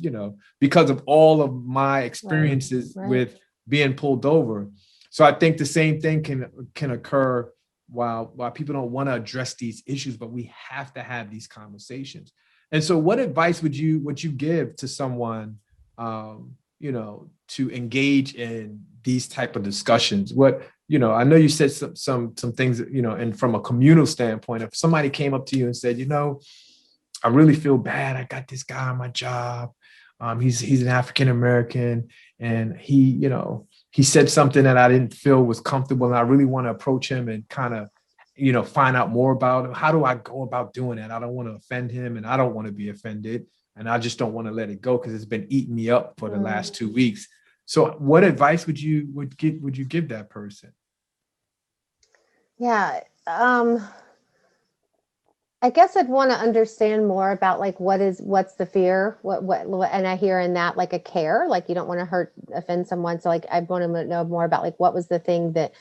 because of all of my experiences with being pulled over. So I think the same thing can occur while people don't want to address these issues, but we have to have these conversations. And so what advice would you give to someone, to engage in these type of discussions? What, I know you said some things, and from a communal standpoint, if somebody came up to you and said, I really feel bad. I got this guy on my job. He's an African-American and he said something that I didn't feel was comfortable, and I really want to approach him and kind of, find out more about him. How do I go about doing that? I don't want to offend him, and I don't want to be offended, and I just don't want to let it go because it's been eating me up for the last 2 weeks. So, what advice would you give that person? Yeah, I guess I'd want to understand more about like what's the fear, what, and I hear in that like a care, like you don't want to offend someone. So like I want to know more about like what was the thing that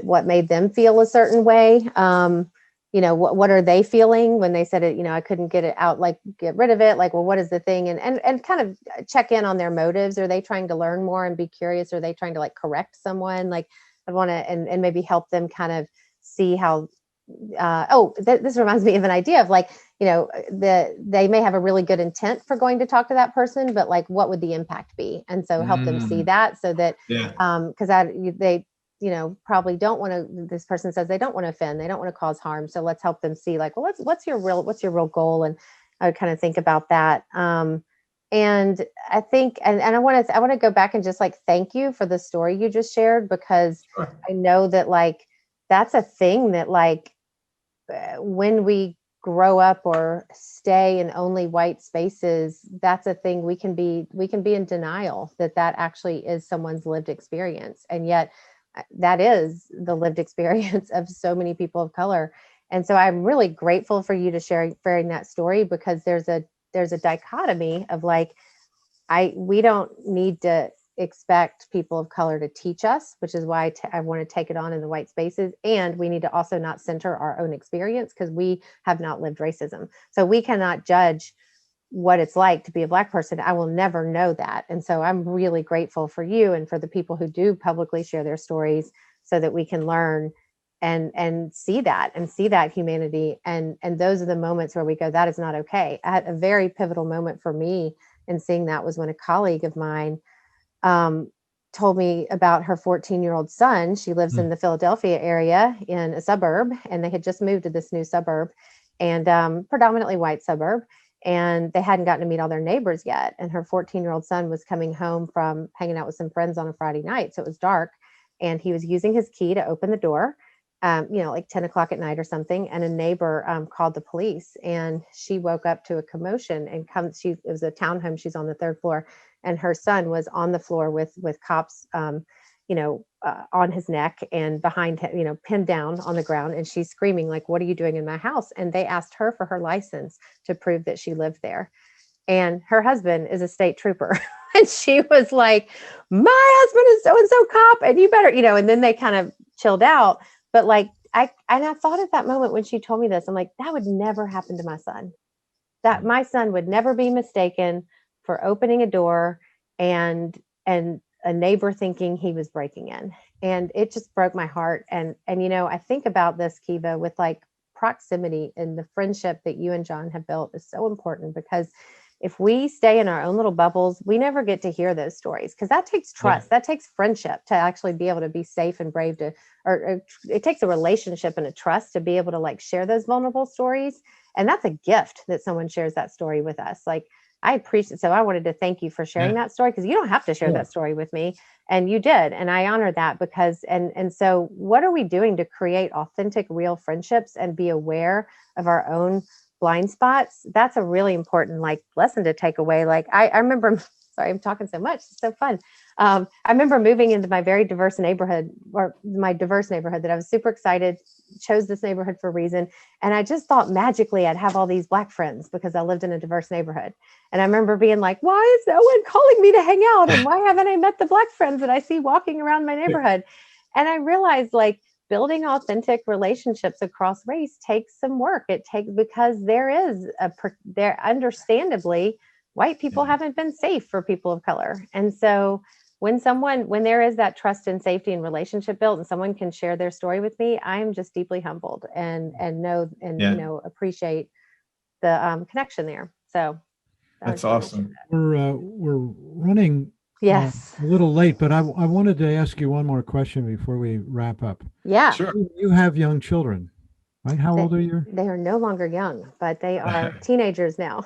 what made them feel a certain way. What are they feeling when they said it? I couldn't get it out, like get rid of it. Like, well, what is the thing? And kind of check in on their motives. Are they trying to learn more and be curious? Are they trying to like correct someone? Like I want to and maybe help them kind of see how. This reminds me of an idea of like, they may have a really good intent for going to talk to that person, but like, what would the impact be? And so help them see that so that, because they, probably don't want to, this person says they don't want to offend, they don't want to cause harm. So let's help them see like, well, what's your real goal? And I would kind of think about that. And I think, and I want to go back and just like, thank you for the story you just shared, because I know that like, that's a thing that like, when we grow up or stay in only white spaces, that's a thing we can be in denial that actually is someone's lived experience. And yet that is the lived experience of so many people of color. And so I'm really grateful for you to sharing that story, because there's a dichotomy of like, we don't need to expect people of color to teach us, which is why I want to take it on in the white spaces. And we need to also not center our own experience, because we have not lived racism. So we cannot judge what it's like to be a Black person. I will never know that. And so I'm really grateful for you and for the people who do publicly share their stories, so that we can learn and see that humanity. And those are the moments where we go, that is not okay. I had a very pivotal moment for me in seeing that was when a colleague of mine told me about her 14-year-old son. She lives in the Philadelphia area in a suburb, and they had just moved to this new suburb, and predominantly white suburb. And they hadn't gotten to meet all their neighbors yet. And her 14-year-old son was coming home from hanging out with some friends on a Friday night. So it was dark, and he was using his key to open the door, like 10 o'clock at night or something. And a neighbor called the police, and she woke up to a commotion and it was a townhome. She's on the 3rd floor, and her son was on the floor with cops, on his neck and behind him, pinned down on the ground. And she's screaming like, "What are you doing in my house?" And they asked her for her license to prove that she lived there. And her husband is a state trooper. And she was like, "My husband is so-and-so cop, and you better," and then they kind of chilled out. But like, I thought at that moment when she told me this, I'm like, that would never happen to my son. That my son would never be mistaken for opening a door and a neighbor thinking he was breaking in. And it just broke my heart. And I think about this, Kiva, with like proximity, and the friendship that you and John have built is so important, because if we stay in our own little bubbles, we never get to hear those stories, because that takes trust. That takes friendship to actually be able to be safe and brave or it takes a relationship and a trust to be able to like share those vulnerable stories. And that's a gift that someone shares that story with us. Like, I appreciate, so I wanted to thank you for sharing that story, because you don't have to share that story with me, and you did. And I honor that, because, and so what are we doing to create authentic, real friendships and be aware of our own blind spots? That's a really important like lesson to take away. Like I remember, sorry, I'm talking so much. It's so fun. I remember moving into my very diverse neighborhood, or my diverse neighborhood, that I was super excited, chose this neighborhood for a reason. And I just thought magically I'd have all these Black friends because I lived in a diverse neighborhood. And I remember being like, why is no one calling me to hang out? And why haven't I met the Black friends that I see walking around my neighborhood? And I realized like building authentic relationships across race takes some work. Because there understandably, white people haven't been safe for people of color. And so when there is that trust and safety and relationship built, and someone can share their story with me, I'm just deeply humbled and appreciate the connection there. So that's awesome. We're running a little late, but I wanted to ask you one more question before we wrap up. Yeah. Sure. You have young children, right? How old are you? They are no longer young, but they are teenagers now.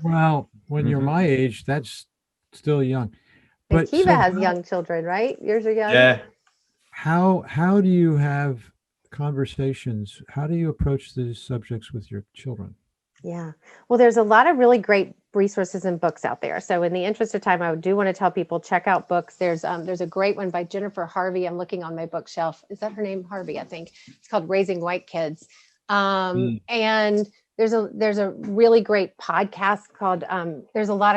Well, when you're my age, that's still young. But Kiva has young children, right? Yours are young. Yeah. How do you have conversations? How do you approach these subjects with your children? Yeah. Well, there's a lot of really great resources and books out there. So in the interest of time, I do want to tell people, check out books. There's a great one by Jennifer Harvey. I'm looking on my bookshelf. Is that her name? Harvey, I think. It's called Raising White Kids. And there's a really great podcast called there's a lot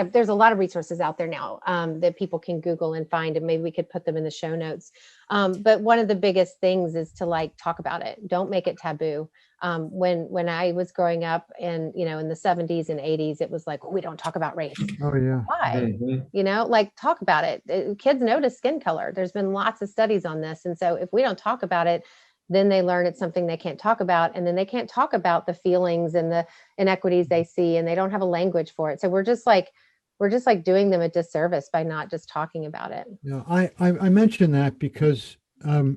of resources out there now that people can Google and find, and maybe we could put them in the show notes. But one of the biggest things is to like talk about it. Don't make it taboo. When I was growing up and in the 70s and 80s, it was like, we don't talk about race. Oh yeah. Why? Like talk about it. Kids notice skin color. There's been lots of studies on this. And so if we don't talk about it, then they learn it's something they can't talk about. And then they can't talk about the feelings and the inequities they see, and they don't have a language for it. So we're just like doing them a disservice by not just talking about it. Yeah, I mentioned that because a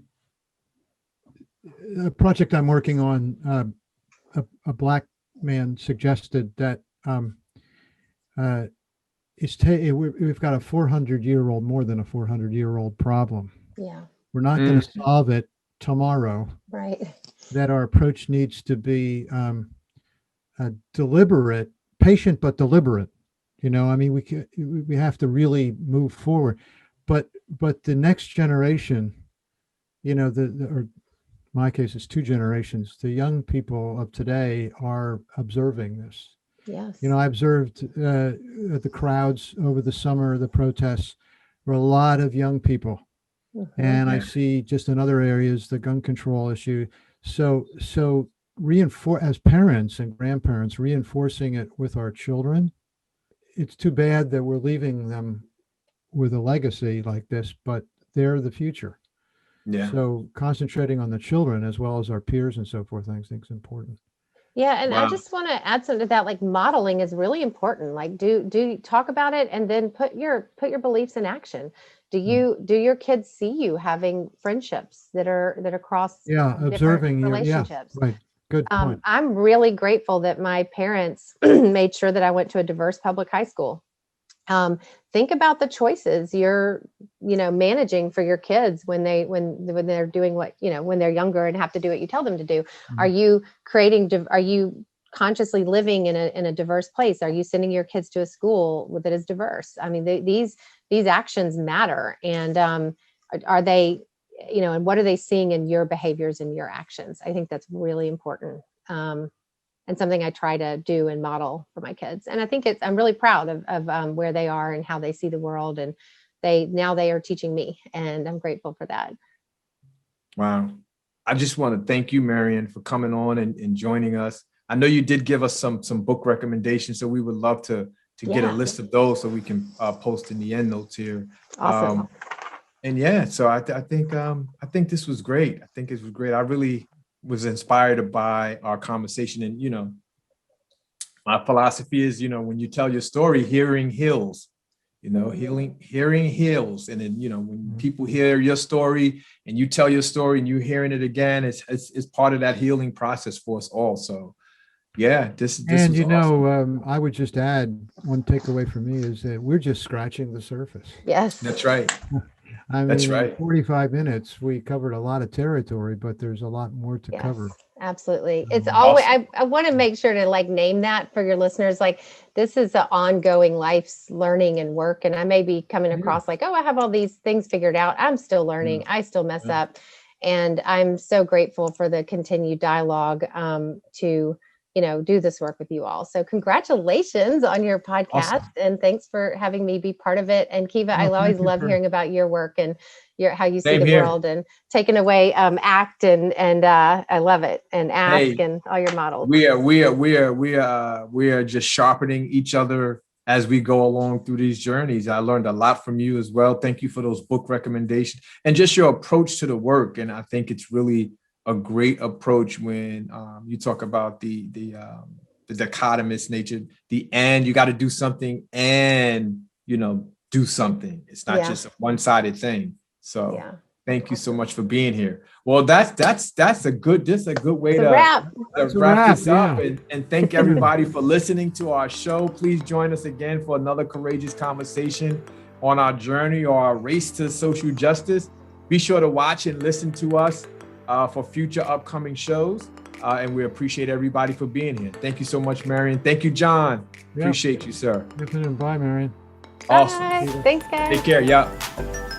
project I'm working on, a Black man suggested that we've got a 400-year-old, more than a 400-year-old problem. Yeah. We're not going to solve it tomorrow. Right. That our approach needs to be deliberate, patient but deliberate. I mean, we have to really move forward. But the next generation or my case is 2 generations. The young people of today are observing this. Yes. I observed the crowds over the summer, the protests, were a lot of young people. And I see just in other areas, the gun control issue. So reinforce as parents and grandparents, reinforcing it with our children. It's too bad that we're leaving them with a legacy like this, but they're the future. Yeah. So concentrating on the children as well as our peers and so forth, I think is important. Yeah. And Wow. I just want to add something to that. Like modeling is really important. Like do talk about it and then put your beliefs in action. Do your kids see you having friendships that are cross Observing relationships? Right. Good point. I'm really grateful that my parents made sure that I went to a diverse public high school. Think about the choices you're, managing for your kids when they're doing when they're younger and have to do what you tell them to do. Mm-hmm. Are you consciously living in a diverse place? Are you sending your kids to a school that is diverse? I mean, these actions matter. And are they, and what are they seeing in your behaviors and your actions? I think that's really important. And something I try to do and model for my kids. And I think I'm really proud of where they are and how they see the world. And they are teaching me, and I'm grateful for that. Wow. I just want to thank you, Marion, for coming on and joining us. I know you did give us some book recommendations, so we would love to get a list of those so we can post in the end notes here. Awesome. So I think this was great. I think it was great. I really was inspired by our conversation. And, my philosophy is, when you tell your story, hearing heals, hearing heals. And then, when people hear your story and you tell your story and you're hearing it again, it's part of that healing process for us all. So yeah, this and was awesome. I would just add one takeaway for me is that we're just scratching the surface. Yes, that's right. That's right. 45 minutes, we covered a lot of territory, but there's a lot more to cover. Absolutely. It's always, Awesome. I want to make sure to name that for your listeners. This is an ongoing life's learning and work. And I may be coming across I have all these things figured out. I'm still learning. I still mess up. And I'm so grateful for the continued dialogue to do this work with you all. So congratulations on your podcast. Awesome. And thanks for having me be part of it. And Kiva, I always love hearing about your work and how you see the world, and taking away act and I love it, and ask and all your models. We are just sharpening each other as we go along through these journeys. I learned a lot from you as well. Thank you for those book recommendations and just your approach to the work. And I think it's really a great approach when you talk about the dichotomous nature, and you got to do something and, do something. It's not just a one-sided thing. So thank you so much for being here. Well, that's a good way to wrap this up. And thank everybody for listening to our show. Please join us again for another courageous conversation on our journey or our race to social justice. Be sure to watch and listen to us for future upcoming shows. And we appreciate everybody for being here. Thank you so much, Marion. Thank you, John. Appreciate you, sir. Bye, Marion. Awesome. Bye. Thanks, guys. Take care. Yeah.